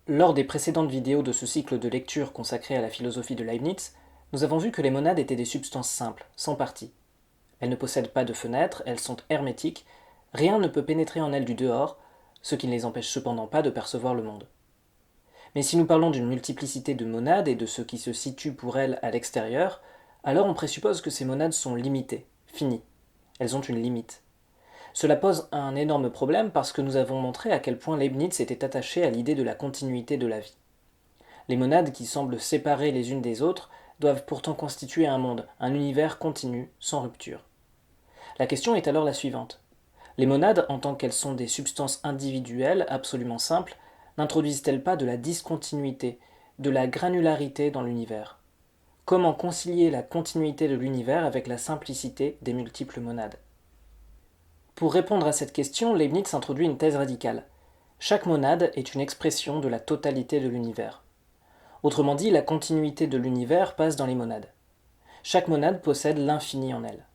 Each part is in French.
Lors des précédentes vidéos de ce cycle de lecture consacré à la philosophie de Leibniz, nous avons vu que les monades étaient des substances simples, sans partie. Elles ne possèdent pas de fenêtres, elles sont hermétiques, rien ne peut pénétrer en elles du dehors, ce qui ne les empêche cependant pas de percevoir le monde. Mais si nous parlons d'une multiplicité de monades et de ce qui se situe pour elles à l'extérieur, alors on présuppose que ces monades sont limitées, finies. Elles ont une limite. Cela pose un énorme problème parce que nous avons montré à quel point Leibniz était attaché à l'idée de la continuité de la vie. Les monades qui semblent séparées les unes des autres doivent pourtant constituer un monde, un univers continu, sans rupture. La question est alors la suivante. Les monades, en tant qu'elles sont des substances individuelles absolument simples, n'introduisent-elles pas de la discontinuité, de la granularité dans l'univers? Comment concilier la continuité de l'univers avec la simplicité des multiples monades? Pour répondre à cette question, Leibniz introduit une thèse radicale. Chaque monade est une expression de la totalité de l'univers. Autrement dit, la continuité de l'univers passe dans les monades. Chaque monade possède l'infini en elle.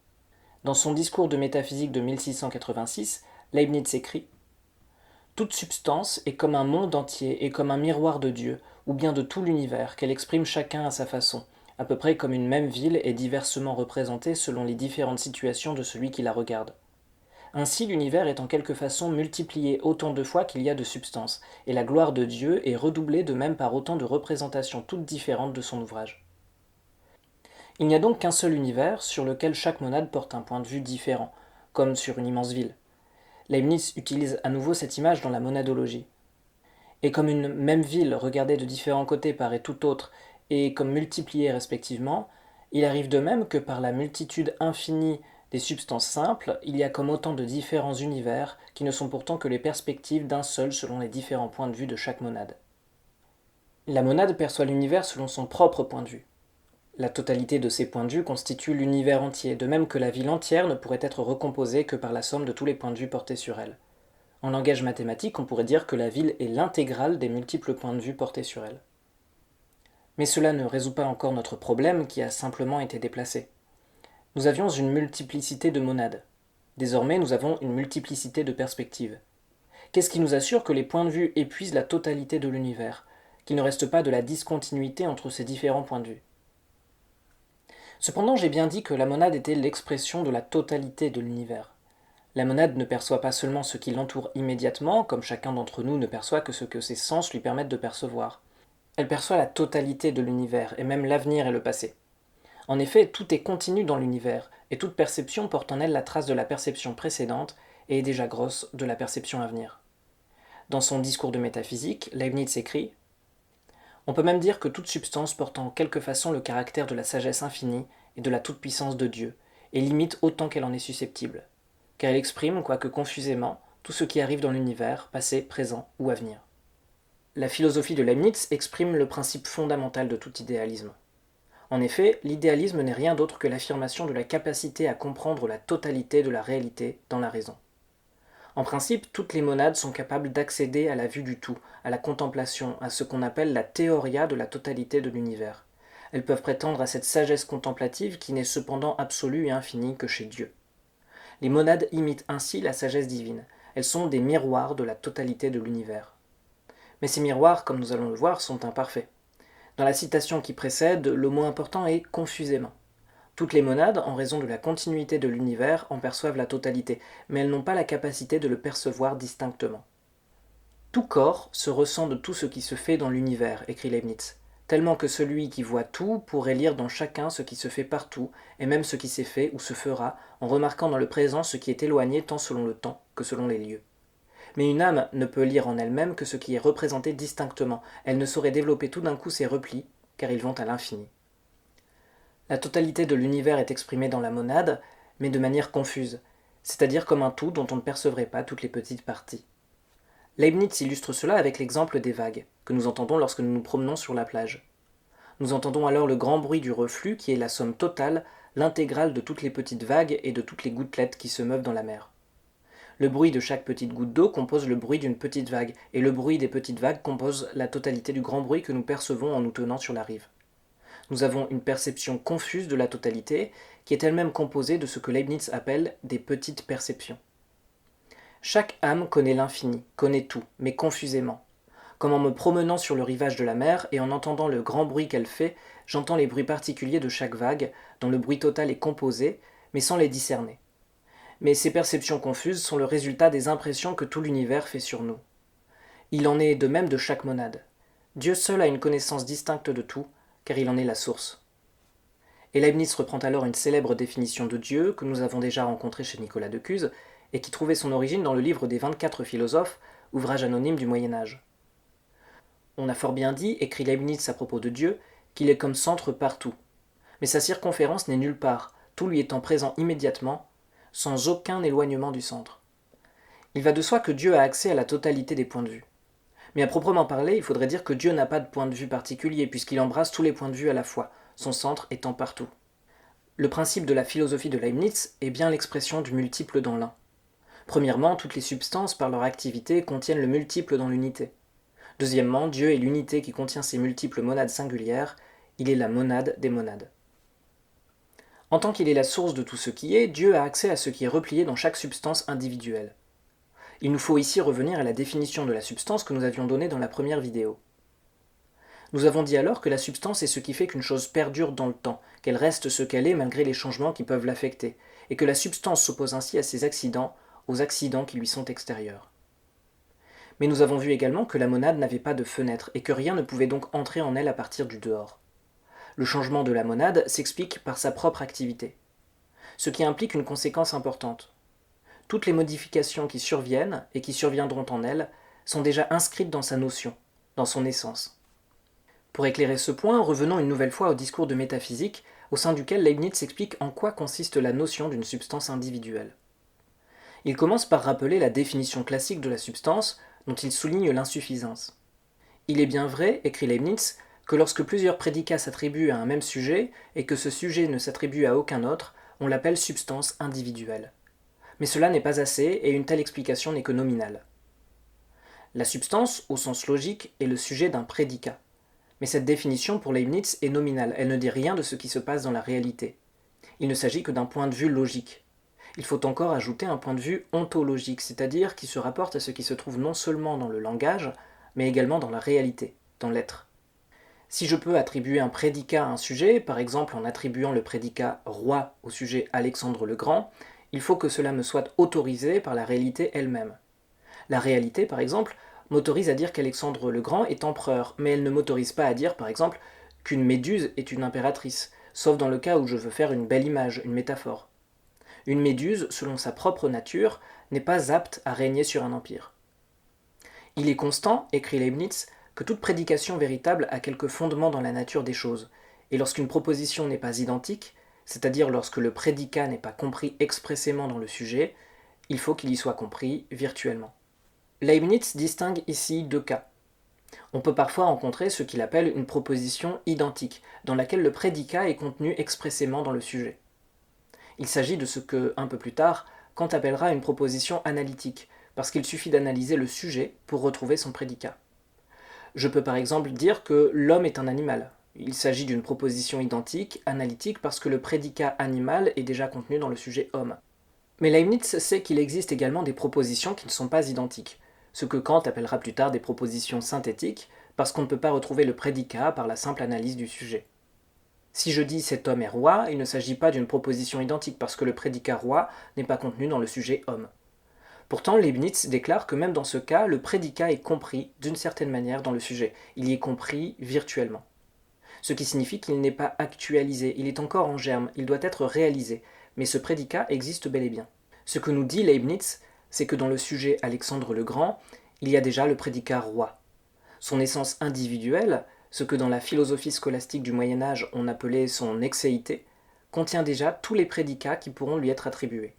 Dans son discours de métaphysique de 1686, Leibniz écrit « Toute substance est comme un monde entier et comme un miroir de Dieu, ou bien de tout l'univers, qu'elle exprime chacun à sa façon, à peu près comme une même ville est diversement représentée selon les différentes situations de celui qui la regarde. Ainsi l'univers est en quelque façon multiplié autant de fois qu'il y a de substance, et la gloire de Dieu est redoublée de même par autant de représentations toutes différentes de son ouvrage. Il n'y a donc qu'un seul univers sur lequel chaque monade porte un point de vue différent, comme sur une immense ville. Leibniz utilise à nouveau cette image dans la monadologie. Et comme une même ville regardée de différents côtés paraît tout autre, et comme multipliée respectivement, il arrive de même que par la multitude infinie des substances simples, il y a comme autant de différents univers qui ne sont pourtant que les perspectives d'un seul selon les différents points de vue de chaque monade. La monade perçoit l'univers selon son propre point de vue. La totalité de ces points de vue constitue l'univers entier, de même que la ville entière ne pourrait être recomposée que par la somme de tous les points de vue portés sur elle. En langage mathématique, on pourrait dire que la ville est l'intégrale des multiples points de vue portés sur elle. Mais cela ne résout pas encore notre problème qui a simplement été déplacé. Nous avions une multiplicité de monades. Désormais, nous avons une multiplicité de perspectives. Qu'est-ce qui nous assure que les points de vue épuisent la totalité de l'univers, qu'il ne reste pas de la discontinuité entre ces différents points de vue? Cependant, j'ai bien dit que la monade était l'expression de la totalité de l'univers. La monade ne perçoit pas seulement ce qui l'entoure immédiatement, comme chacun d'entre nous ne perçoit que ce que ses sens lui permettent de percevoir. Elle perçoit la totalité de l'univers, et même l'avenir et le passé. En effet, tout est continu dans l'univers, et toute perception porte en elle la trace de la perception précédente, et est déjà grosse de la perception à venir. Dans son discours de métaphysique, Leibniz écrit On peut même dire que toute substance porte en quelque façon le caractère de la sagesse infinie et de la toute-puissance de Dieu, et limite autant qu'elle en est susceptible, car elle exprime, quoique confusément, tout ce qui arrive dans l'univers, passé, présent ou à venir. La philosophie de Leibniz exprime le principe fondamental de tout idéalisme. En effet, l'idéalisme n'est rien d'autre que l'affirmation de la capacité à comprendre la totalité de la réalité dans la raison. En principe, toutes les monades sont capables d'accéder à la vue du tout, à la contemplation, à ce qu'on appelle la théoria de la totalité de l'univers. Elles peuvent prétendre à cette sagesse contemplative qui n'est cependant absolue et infinie que chez Dieu. Les monades imitent ainsi la sagesse divine. Elles sont des miroirs de la totalité de l'univers. Mais ces miroirs, comme nous allons le voir, sont imparfaits. Dans la citation qui précède, le mot important est confusément. Toutes les monades, en raison de la continuité de l'univers, en perçoivent la totalité, mais elles n'ont pas la capacité de le percevoir distinctement. Tout corps se ressent de tout ce qui se fait dans l'univers, écrit Leibniz, tellement que celui qui voit tout pourrait lire dans chacun ce qui se fait partout, et même ce qui s'est fait ou se fera, en remarquant dans le présent ce qui est éloigné tant selon le temps que selon les lieux. Mais une âme ne peut lire en elle-même que ce qui est représenté distinctement, elle ne saurait développer tout d'un coup ses replis, car ils vont à l'infini. La totalité de l'univers est exprimée dans la monade, mais de manière confuse, c'est-à-dire comme un tout dont on ne percevrait pas toutes les petites parties. Leibniz illustre cela avec l'exemple des vagues, que nous entendons lorsque nous nous promenons sur la plage. Nous entendons alors le grand bruit du reflux qui est la somme totale, l'intégrale de toutes les petites vagues et de toutes les gouttelettes qui se meuvent dans la mer. Le bruit de chaque petite goutte d'eau compose le bruit d'une petite vague, et le bruit des petites vagues compose la totalité du grand bruit que nous percevons en nous tenant sur la rive. Nous avons une perception confuse de la totalité, qui est elle-même composée de ce que Leibniz appelle des petites perceptions. Chaque âme connaît l'infini, connaît tout, mais confusément. comme en me promenant sur le rivage de la mer et en entendant le grand bruit qu'elle fait, j'entends les bruits particuliers de chaque vague, dont le bruit total est composé, mais sans les discerner. Mais ces perceptions confuses sont le résultat des impressions que tout l'univers fait sur nous. Il en est de même de chaque monade. Dieu seul a une connaissance distincte de tout, car il en est la source. Et Leibniz reprend alors une célèbre définition de Dieu que nous avons déjà rencontrée chez Nicolas de Cuse et qui trouvait son origine dans le livre des 24 philosophes, ouvrage anonyme du Moyen Âge. On a fort bien dit, écrit Leibniz à propos de Dieu, qu'il est comme centre partout. Mais sa circonférence n'est nulle part, tout lui étant présent immédiatement, sans aucun éloignement du centre. Il va de soi que Dieu a accès à la totalité des points de vue. Mais à proprement parler, il faudrait dire que Dieu n'a pas de point de vue particulier, puisqu'il embrasse tous les points de vue à la fois, son centre étant partout. Le principe de la philosophie de Leibniz est bien l'expression du multiple dans l'un. Premièrement, toutes les substances, par leur activité, contiennent le multiple dans l'unité. Deuxièmement, Dieu est l'unité qui contient ces multiples monades singulières, il est la monade des monades. En tant qu'il est la source de tout ce qui est, Dieu a accès à ce qui est replié dans chaque substance individuelle. Il nous faut ici revenir à la définition de la substance que nous avions donnée dans la première vidéo. Nous avons dit alors que la substance est ce qui fait qu'une chose perdure dans le temps, qu'elle reste ce qu'elle est malgré les changements qui peuvent l'affecter, et que la substance s'oppose ainsi à ses accidents, aux accidents qui lui sont extérieurs. Mais nous avons vu également que la monade n'avait pas de fenêtre, et que rien ne pouvait donc entrer en elle à partir du dehors. Le changement de la monade s'explique par sa propre activité, ce qui implique une conséquence importante. Toutes les modifications qui surviennent, et qui surviendront en elle, sont déjà inscrites dans sa notion, dans son essence. Pour éclairer ce point, revenons une nouvelle fois au discours de métaphysique, au sein duquel Leibniz explique en quoi consiste la notion d'une substance individuelle. Il commence par rappeler la définition classique de la substance, dont il souligne l'insuffisance. Il est bien vrai, écrit Leibniz, que lorsque plusieurs prédicats s'attribuent à un même sujet, et que ce sujet ne s'attribue à aucun autre, on l'appelle substance individuelle. Mais cela n'est pas assez, et une telle explication n'est que nominale. La substance, au sens logique, est le sujet d'un prédicat. Mais cette définition pour Leibniz est nominale, elle ne dit rien de ce qui se passe dans la réalité. Il ne s'agit que d'un point de vue logique. Il faut encore ajouter un point de vue ontologique, c'est-à-dire qui se rapporte à ce qui se trouve non seulement dans le langage, mais également dans la réalité, dans l'être. Si je peux attribuer un prédicat à un sujet, par exemple en attribuant le prédicat roi au sujet Alexandre le Grand, il faut que cela me soit autorisé par la réalité elle-même. La réalité, par exemple, m'autorise à dire qu'Alexandre le Grand est empereur, mais elle ne m'autorise pas à dire, par exemple, qu'une méduse est une impératrice, sauf dans le cas où je veux faire une belle image, une métaphore. Une méduse, selon sa propre nature, n'est pas apte à régner sur un empire. Il est constant, écrit Leibniz, que toute prédication véritable a quelque fondement dans la nature des choses, et lorsqu'une proposition n'est pas identique, c'est-à-dire lorsque le prédicat n'est pas compris expressément dans le sujet, il faut qu'il y soit compris virtuellement. Leibniz distingue ici deux cas. On peut parfois rencontrer ce qu'il appelle une proposition identique, dans laquelle le prédicat est contenu expressément dans le sujet. Il s'agit de ce que, un peu plus tard, Kant appellera une proposition analytique, parce qu'il suffit d'analyser le sujet pour retrouver son prédicat. Je peux par exemple dire que l'homme est un animal. Il s'agit d'une proposition identique, analytique, parce que le prédicat animal est déjà contenu dans le sujet homme. Mais Leibniz sait qu'il existe également des propositions qui ne sont pas identiques, ce que Kant appellera plus tard des propositions synthétiques, parce qu'on ne peut pas retrouver le prédicat par la simple analyse du sujet. Si je dis cet homme est roi, il ne s'agit pas d'une proposition identique, parce que le prédicat roi n'est pas contenu dans le sujet homme. Pourtant, Leibniz déclare que même dans ce cas, le prédicat est compris d'une certaine manière dans le sujet. Il y est compris virtuellement. Ce qui signifie qu'il n'est pas actualisé, il est encore en germe, il doit être réalisé, mais ce prédicat existe bel et bien. Ce que nous dit Leibniz, c'est que dans le sujet Alexandre le Grand, il y a déjà le prédicat roi. Son essence individuelle, ce que dans la philosophie scolastique du Moyen Âge on appelait son excéité, contient déjà tous les prédicats qui pourront lui être attribués.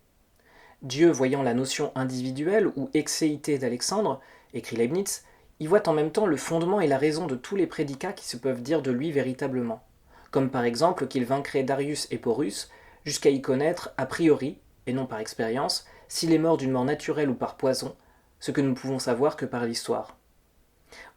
Dieu, voyant la notion individuelle ou excéité d'Alexandre, écrit Leibniz, y voit en même temps le fondement et la raison de tous les prédicats qui se peuvent dire de lui véritablement, comme par exemple qu'il vaincrait Darius et Porus, jusqu'à y connaître a priori, et non par expérience, s'il est mort d'une mort naturelle ou par poison, ce que nous ne pouvons savoir que par l'histoire.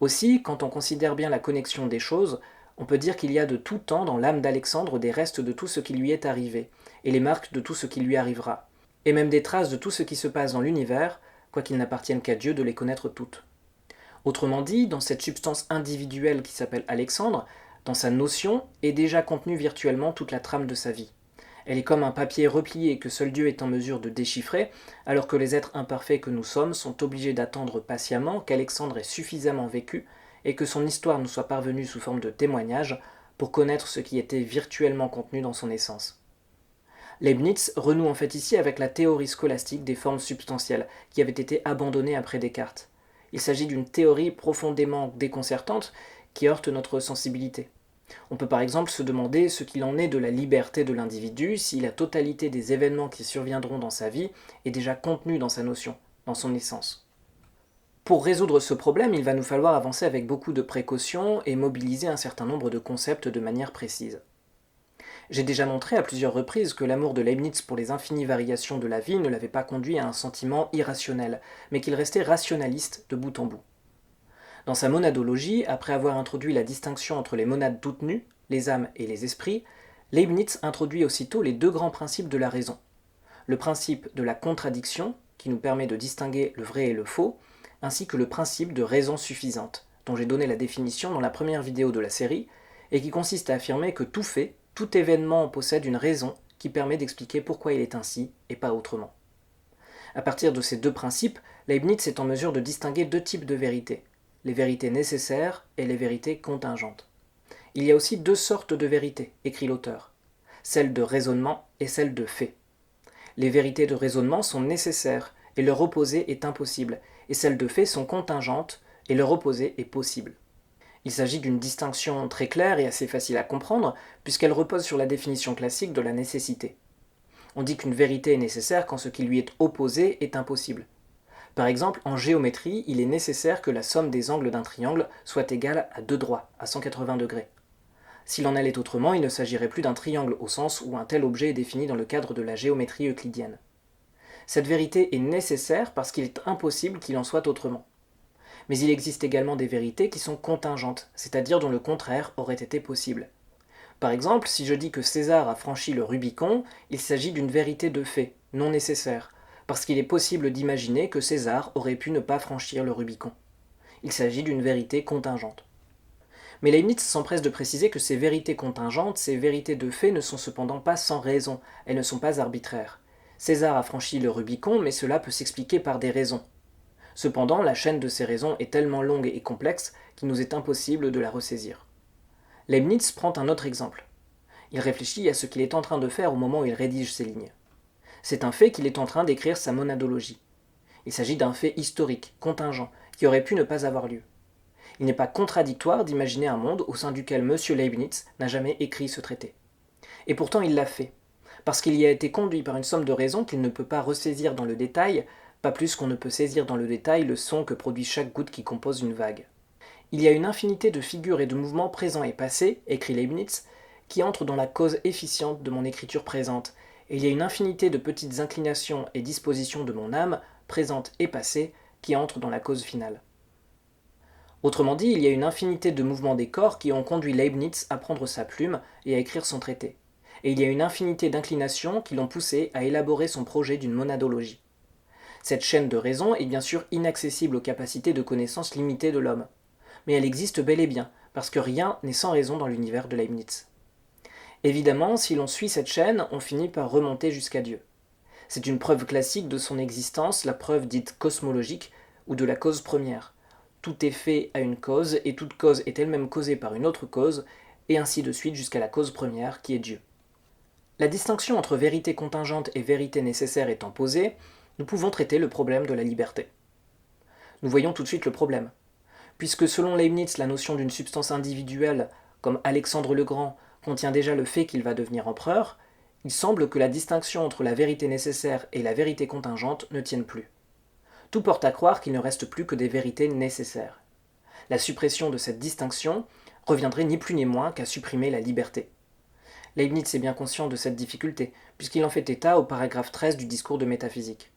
Aussi, quand on considère bien la connexion des choses, on peut dire qu'il y a de tout temps dans l'âme d'Alexandre des restes de tout ce qui lui est arrivé, et les marques de tout ce qui lui arrivera, et même des traces de tout ce qui se passe dans l'univers, quoiqu'il n'appartienne qu'à Dieu de les connaître toutes. Autrement dit, dans cette substance individuelle qui s'appelle Alexandre, dans sa notion, est déjà contenue virtuellement toute la trame de sa vie. Elle est comme un papier replié que seul Dieu est en mesure de déchiffrer, alors que les êtres imparfaits que nous sommes sont obligés d'attendre patiemment qu'Alexandre ait suffisamment vécu et que son histoire nous soit parvenue sous forme de témoignage pour connaître ce qui était virtuellement contenu dans son essence. Leibniz renoue en fait ici avec la théorie scolastique des formes substantielles qui avait été abandonnée après Descartes. Il s'agit d'une théorie profondément déconcertante qui heurte notre sensibilité. On peut par exemple se demander ce qu'il en est de la liberté de l'individu si la totalité des événements qui surviendront dans sa vie est déjà contenue dans sa notion, dans son essence. Pour résoudre ce problème, il va nous falloir avancer avec beaucoup de précautions et mobiliser un certain nombre de concepts de manière précise. J'ai déjà montré à plusieurs reprises que l'amour de Leibniz pour les infinies variations de la vie ne l'avait pas conduit à un sentiment irrationnel, mais qu'il restait rationaliste de bout en bout. Dans sa monadologie, après avoir introduit la distinction entre les monades toutes nues, les âmes et les esprits, Leibniz introduit aussitôt les deux grands principes de la raison. Le principe de la contradiction, qui nous permet de distinguer le vrai et le faux, ainsi que le principe de raison suffisante, dont j'ai donné la définition dans la première vidéo de la série, et qui consiste à affirmer que tout fait, tout événement possède une raison qui permet d'expliquer pourquoi il est ainsi et pas autrement. À partir de ces deux principes, Leibniz est en mesure de distinguer deux types de vérités, les vérités nécessaires et les vérités contingentes. Il y a aussi deux sortes de vérités, écrit l'auteur, celle de raisonnement et celle de fait. Les vérités de raisonnement sont nécessaires et leur opposé est impossible, et celles de fait sont contingentes et leur opposé est possible. Il s'agit d'une distinction très claire et assez facile à comprendre, puisqu'elle repose sur la définition classique de la nécessité. On dit qu'une vérité est nécessaire quand ce qui lui est opposé est impossible. Par exemple, en géométrie, il est nécessaire que la somme des angles d'un triangle soit égale à deux droits, à 180 degrés. S'il en allait autrement, il ne s'agirait plus d'un triangle au sens où un tel objet est défini dans le cadre de la géométrie euclidienne. Cette vérité est nécessaire parce qu'il est impossible qu'il en soit autrement. Mais il existe également des vérités qui sont contingentes, c'est-à-dire dont le contraire aurait été possible. Par exemple, si je dis que César a franchi le Rubicon, il s'agit d'une vérité de fait, non nécessaire, parce qu'il est possible d'imaginer que César aurait pu ne pas franchir le Rubicon. Il s'agit d'une vérité contingente. Mais Leibniz s'empresse de préciser que ces vérités contingentes, ces vérités de fait ne sont cependant pas sans raison, elles ne sont pas arbitraires. César a franchi le Rubicon, mais cela peut s'expliquer par des raisons. Cependant, la chaîne de ces raisons est tellement longue et complexe qu'il nous est impossible de la ressaisir. Leibniz prend un autre exemple. Il réfléchit à ce qu'il est en train de faire au moment où il rédige ces lignes. C'est un fait qu'il est en train d'écrire sa monadologie. Il s'agit d'un fait historique, contingent, qui aurait pu ne pas avoir lieu. Il n'est pas contradictoire d'imaginer un monde au sein duquel M. Leibniz n'a jamais écrit ce traité. Et pourtant il l'a fait, parce qu'il y a été conduit par une somme de raisons qu'il ne peut pas ressaisir dans le détail, pas plus qu'on ne peut saisir dans le détail le son que produit chaque goutte qui compose une vague. Il y a une infinité de figures et de mouvements présents et passés, écrit Leibniz, qui entrent dans la cause efficiente de mon écriture présente, et il y a une infinité de petites inclinations et dispositions de mon âme, présentes et passées, qui entrent dans la cause finale. Autrement dit, il y a une infinité de mouvements des corps qui ont conduit Leibniz à prendre sa plume et à écrire son traité. Et il y a une infinité d'inclinations qui l'ont poussé à élaborer son projet d'une monadologie. Cette chaîne de raison est bien sûr inaccessible aux capacités de connaissance limitées de l'homme. Mais elle existe bel et bien, parce que rien n'est sans raison dans l'univers de Leibniz. Évidemment, si l'on suit cette chaîne, on finit par remonter jusqu'à Dieu. C'est une preuve classique de son existence, la preuve dite cosmologique, ou de la cause première. Tout est fait à une cause, et toute cause est elle-même causée par une autre cause, et ainsi de suite jusqu'à la cause première, qui est Dieu. La distinction entre vérité contingente et vérité nécessaire étant posée, nous pouvons traiter le problème de la liberté. Nous voyons tout de suite le problème. Puisque selon Leibniz, la notion d'une substance individuelle, comme Alexandre le Grand, contient déjà le fait qu'il va devenir empereur, il semble que la distinction entre la vérité nécessaire et la vérité contingente ne tienne plus. Tout porte à croire qu'il ne reste plus que des vérités nécessaires. La suppression de cette distinction reviendrait ni plus ni moins qu'à supprimer la liberté. Leibniz est bien conscient de cette difficulté, puisqu'il en fait état au paragraphe 13 du discours de métaphysique.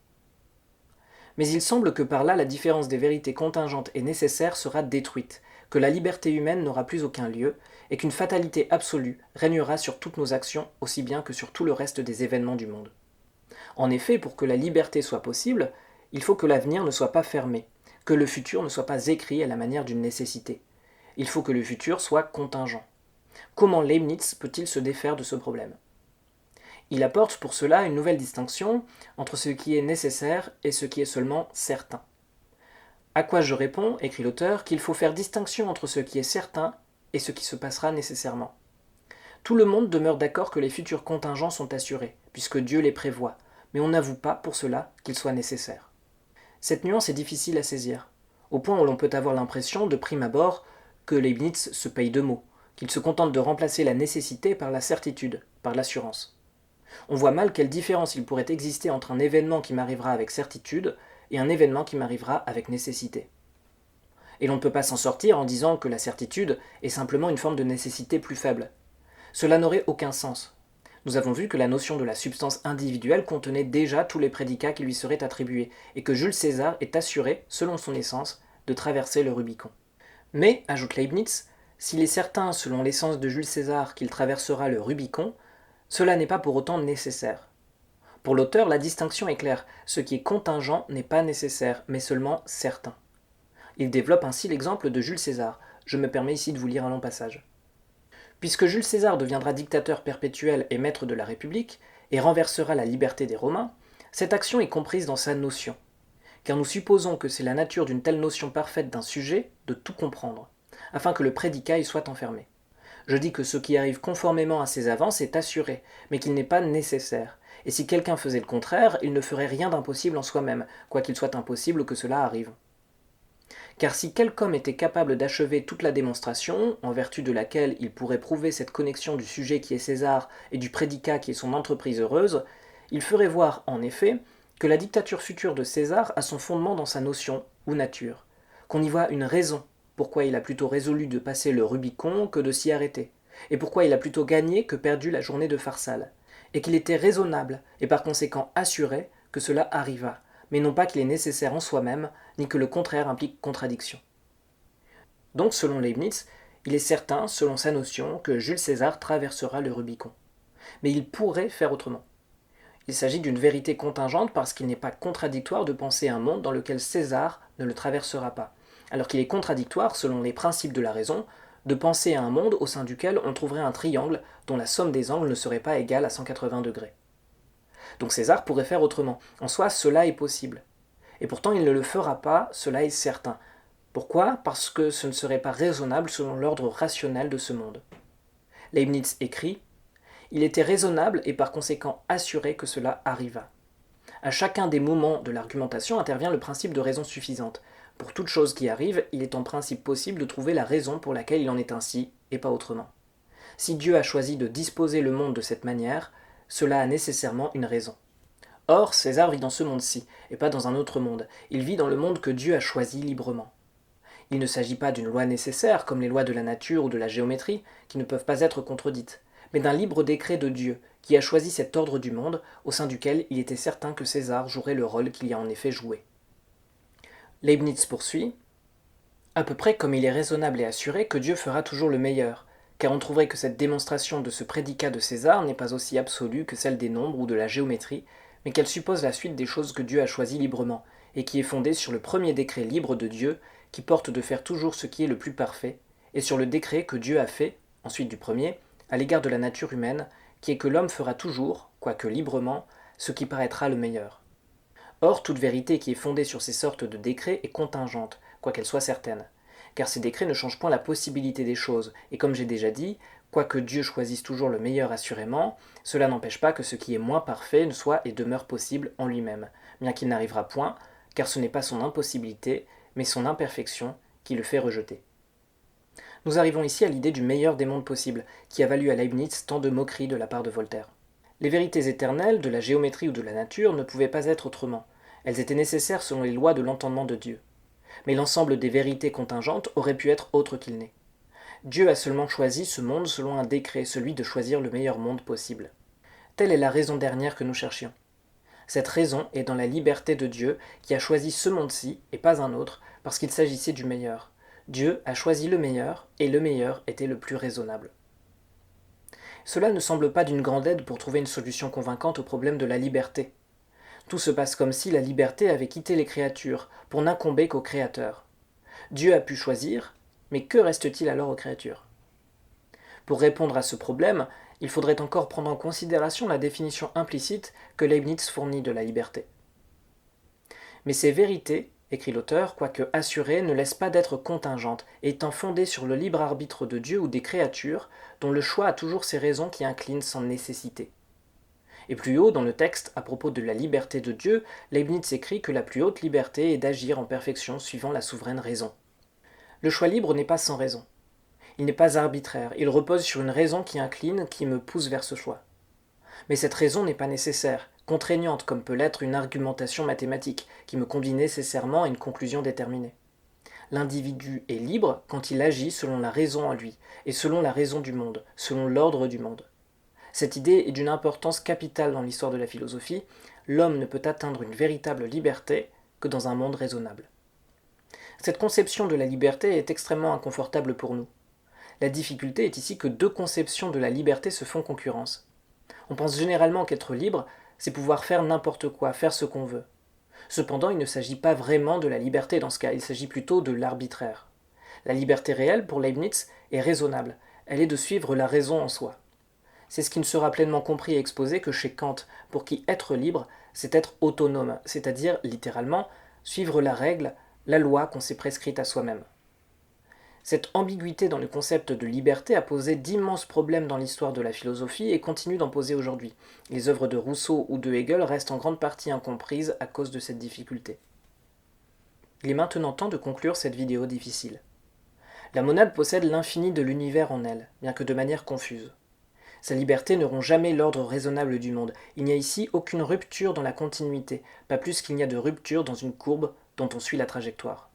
Mais il semble que par là la différence des vérités contingentes et nécessaires sera détruite, que la liberté humaine n'aura plus aucun lieu, et qu'une fatalité absolue régnera sur toutes nos actions aussi bien que sur tout le reste des événements du monde. En effet, pour que la liberté soit possible, il faut que l'avenir ne soit pas fermé, que le futur ne soit pas écrit à la manière d'une nécessité. Il faut que le futur soit contingent. Comment Leibniz peut-il se défaire de ce problème? Il apporte pour cela une nouvelle distinction entre ce qui est nécessaire et ce qui est seulement certain. À quoi je réponds, écrit l'auteur, qu'il faut faire distinction entre ce qui est certain et ce qui se passera nécessairement. Tout le monde demeure d'accord que les futurs contingents sont assurés, puisque Dieu les prévoit, mais on n'avoue pas pour cela qu'ils soient nécessaires. Cette nuance est difficile à saisir, au point où l'on peut avoir l'impression, de prime abord, que Leibniz se paye de mots, qu'il se contente de remplacer la nécessité par la certitude, par l'assurance. On voit mal quelle différence il pourrait exister entre un événement qui m'arrivera avec certitude et un événement qui m'arrivera avec nécessité. Et l'on ne peut pas s'en sortir en disant que la certitude est simplement une forme de nécessité plus faible. Cela n'aurait aucun sens. Nous avons vu que la notion de la substance individuelle contenait déjà tous les prédicats qui lui seraient attribués, et que Jules César est assuré, selon son essence, de traverser le Rubicon. Mais, ajoute Leibniz, s'il est certain, selon l'essence de Jules César, qu'il traversera le Rubicon, cela n'est pas pour autant nécessaire. Pour l'auteur, la distinction est claire, ce qui est contingent n'est pas nécessaire, mais seulement certain. Il développe ainsi l'exemple de Jules César. Je me permets ici de vous lire un long passage. Puisque Jules César deviendra dictateur perpétuel et maître de la République, et renversera la liberté des Romains, cette action est comprise dans sa notion. Car nous supposons que c'est la nature d'une telle notion parfaite d'un sujet de tout comprendre, afin que le prédicat y soit enfermé. Je dis que ce qui arrive conformément à ces avances est assuré, mais qu'il n'est pas nécessaire, et si quelqu'un faisait le contraire, il ne ferait rien d'impossible en soi-même, quoiqu'il soit impossible que cela arrive. Car si quelque homme était capable d'achever toute la démonstration, en vertu de laquelle il pourrait prouver cette connexion du sujet qui est César et du prédicat qui est son entreprise heureuse, il ferait voir, en effet, que la dictature future de César a son fondement dans sa notion, ou nature, qu'on y voit une raison pourquoi il a plutôt résolu de passer le Rubicon que de s'y arrêter, et pourquoi il a plutôt gagné que perdu la journée de Pharsale, et qu'il était raisonnable, et par conséquent assuré, que cela arriva, mais non pas qu'il est nécessaire en soi-même, ni que le contraire implique contradiction. Donc, selon Leibniz, il est certain, selon sa notion, que Jules César traversera le Rubicon. Mais il pourrait faire autrement. Il s'agit d'une vérité contingente parce qu'il n'est pas contradictoire de penser un monde dans lequel César ne le traversera pas, alors qu'il est contradictoire, selon les principes de la raison, de penser à un monde au sein duquel on trouverait un triangle dont la somme des angles ne serait pas égale à 180 degrés. Donc César pourrait faire autrement. En soi, cela est possible. Et pourtant, il ne le fera pas, cela est certain. Pourquoi? Parce que ce ne serait pas raisonnable selon l'ordre rationnel de ce monde. Leibniz écrit « Il était raisonnable et par conséquent assuré que cela arriva. » À chacun des moments de l'argumentation intervient le principe de raison suffisante. Pour toute chose qui arrive, il est en principe possible de trouver la raison pour laquelle il en est ainsi, et pas autrement. Si Dieu a choisi de disposer le monde de cette manière, cela a nécessairement une raison. Or, César vit dans ce monde-ci, et pas dans un autre monde. Il vit dans le monde que Dieu a choisi librement. Il ne s'agit pas d'une loi nécessaire, comme les lois de la nature ou de la géométrie, qui ne peuvent pas être contredites, mais d'un libre décret de Dieu, qui a choisi cet ordre du monde, au sein duquel il était certain que César jouerait le rôle qu'il y a en effet joué. Leibniz poursuit « À peu près comme il est raisonnable et assuré que Dieu fera toujours le meilleur, car on trouverait que cette démonstration de ce prédicat de César n'est pas aussi absolue que celle des nombres ou de la géométrie, mais qu'elle suppose la suite des choses que Dieu a choisies librement, et qui est fondée sur le premier décret libre de Dieu, qui porte de faire toujours ce qui est le plus parfait, et sur le décret que Dieu a fait, ensuite du premier, à l'égard de la nature humaine, qui est que l'homme fera toujours, quoique librement, ce qui paraîtra le meilleur. Or, toute vérité qui est fondée sur ces sortes de décrets est contingente, quoiqu'elle soit certaine, car ces décrets ne changent point la possibilité des choses, et comme j'ai déjà dit, quoique Dieu choisisse toujours le meilleur assurément, cela n'empêche pas que ce qui est moins parfait ne soit et demeure possible en lui-même, bien qu'il n'arrivera point, car ce n'est pas son impossibilité, mais son imperfection qui le fait rejeter. Nous arrivons ici à l'idée du meilleur des mondes possibles, qui a valu à Leibniz tant de moqueries de la part de Voltaire. Les vérités éternelles de la géométrie ou de la nature ne pouvaient pas être autrement. Elles étaient nécessaires selon les lois de l'entendement de Dieu. Mais l'ensemble des vérités contingentes aurait pu être autre qu'il n'est. Dieu a seulement choisi ce monde selon un décret, celui de choisir le meilleur monde possible. Telle est la raison dernière que nous cherchions. Cette raison est dans la liberté de Dieu qui a choisi ce monde-ci et pas un autre, parce qu'il s'agissait du meilleur. Dieu a choisi le meilleur, et le meilleur était le plus raisonnable. Cela ne semble pas d'une grande aide pour trouver une solution convaincante au problème de la liberté. Tout se passe comme si la liberté avait quitté les créatures, pour n'incomber qu'au Créateur. Dieu a pu choisir, mais que reste-t-il alors aux créatures? Pour répondre à ce problème, il faudrait encore prendre en considération la définition implicite que Leibniz fournit de la liberté. Mais ces vérités, écrit l'auteur, quoique assurées, ne laissent pas d'être contingentes, étant fondées sur le libre arbitre de Dieu ou des créatures, dont le choix a toujours ses raisons qui inclinent sans nécessité. Et plus haut dans le texte, à propos de la liberté de Dieu, Leibniz écrit que la plus haute liberté est d'agir en perfection suivant la souveraine raison. Le choix libre n'est pas sans raison. Il n'est pas arbitraire, il repose sur une raison qui incline, qui me pousse vers ce choix. Mais cette raison n'est pas nécessaire, contraignante comme peut l'être une argumentation mathématique, qui me conduit nécessairement à une conclusion déterminée. L'individu est libre quand il agit selon la raison en lui, et selon la raison du monde, selon l'ordre du monde. Cette idée est d'une importance capitale dans l'histoire de la philosophie. L'homme ne peut atteindre une véritable liberté que dans un monde raisonnable. Cette conception de la liberté est extrêmement inconfortable pour nous. La difficulté est ici que deux conceptions de la liberté se font concurrence. On pense généralement qu'être libre, c'est pouvoir faire n'importe quoi, faire ce qu'on veut. Cependant, il ne s'agit pas vraiment de la liberté dans ce cas, il s'agit plutôt de l'arbitraire. La liberté réelle, pour Leibniz, est raisonnable, elle est de suivre la raison en soi. C'est ce qui ne sera pleinement compris et exposé que chez Kant, pour qui être libre, c'est être autonome, c'est-à-dire, littéralement, suivre la règle, la loi qu'on s'est prescrite à soi-même. Cette ambiguïté dans le concept de liberté a posé d'immenses problèmes dans l'histoire de la philosophie et continue d'en poser aujourd'hui. Les œuvres de Rousseau ou de Hegel restent en grande partie incomprises à cause de cette difficulté. Il est maintenant temps de conclure cette vidéo difficile. La monade possède l'infini de l'univers en elle, bien que de manière confuse. Sa liberté ne rompt jamais l'ordre raisonnable du monde. Il n'y a ici aucune rupture dans la continuité, pas plus qu'il n'y a de rupture dans une courbe dont on suit la trajectoire.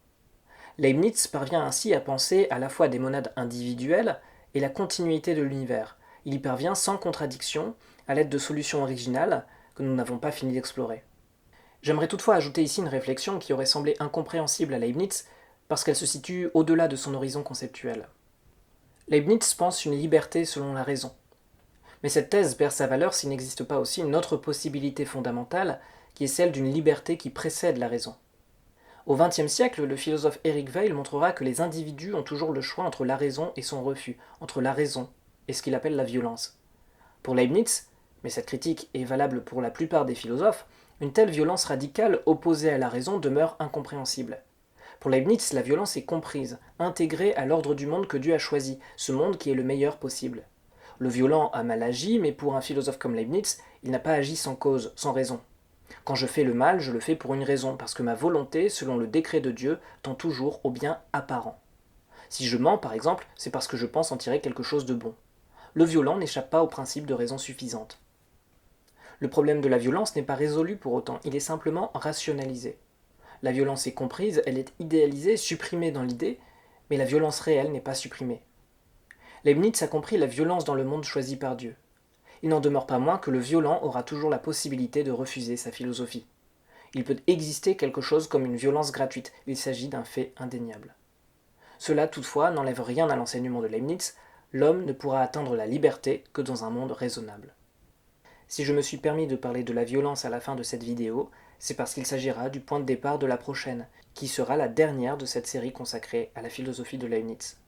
Leibniz parvient ainsi à penser à la fois des monades individuelles et la continuité de l'univers. Il y parvient sans contradiction, à l'aide de solutions originales que nous n'avons pas fini d'explorer. J'aimerais toutefois ajouter ici une réflexion qui aurait semblé incompréhensible à Leibniz parce qu'elle se situe au-delà de son horizon conceptuel. Leibniz pense une liberté selon la raison. Mais cette thèse perd sa valeur s'il n'existe pas aussi une autre possibilité fondamentale, qui est celle d'une liberté qui précède la raison. Au XXe siècle, le philosophe Eric Weil montrera que les individus ont toujours le choix entre la raison et son refus, entre la raison et ce qu'il appelle la violence. Pour Leibniz, mais cette critique est valable pour la plupart des philosophes, une telle violence radicale opposée à la raison demeure incompréhensible. Pour Leibniz, la violence est comprise, intégrée à l'ordre du monde que Dieu a choisi, ce monde qui est le meilleur possible. Le violent a mal agi, mais pour un philosophe comme Leibniz, il n'a pas agi sans cause, sans raison. Quand je fais le mal, je le fais pour une raison, parce que ma volonté, selon le décret de Dieu, tend toujours au bien apparent. Si je mens, par exemple, c'est parce que je pense en tirer quelque chose de bon. Le violent n'échappe pas au principe de raison suffisante. Le problème de la violence n'est pas résolu pour autant, il est simplement rationalisé. La violence est comprise, elle est idéalisée, supprimée dans l'idée, mais la violence réelle n'est pas supprimée. Leibniz a compris la violence dans le monde choisi par Dieu. Il n'en demeure pas moins que le violent aura toujours la possibilité de refuser sa philosophie. Il peut exister quelque chose comme une violence gratuite, il s'agit d'un fait indéniable. Cela toutefois n'enlève rien à l'enseignement de Leibniz, l'homme ne pourra atteindre la liberté que dans un monde raisonnable. Si je me suis permis de parler de la violence à la fin de cette vidéo, c'est parce qu'il s'agira du point de départ de la prochaine, qui sera la dernière de cette série consacrée à la philosophie de Leibniz.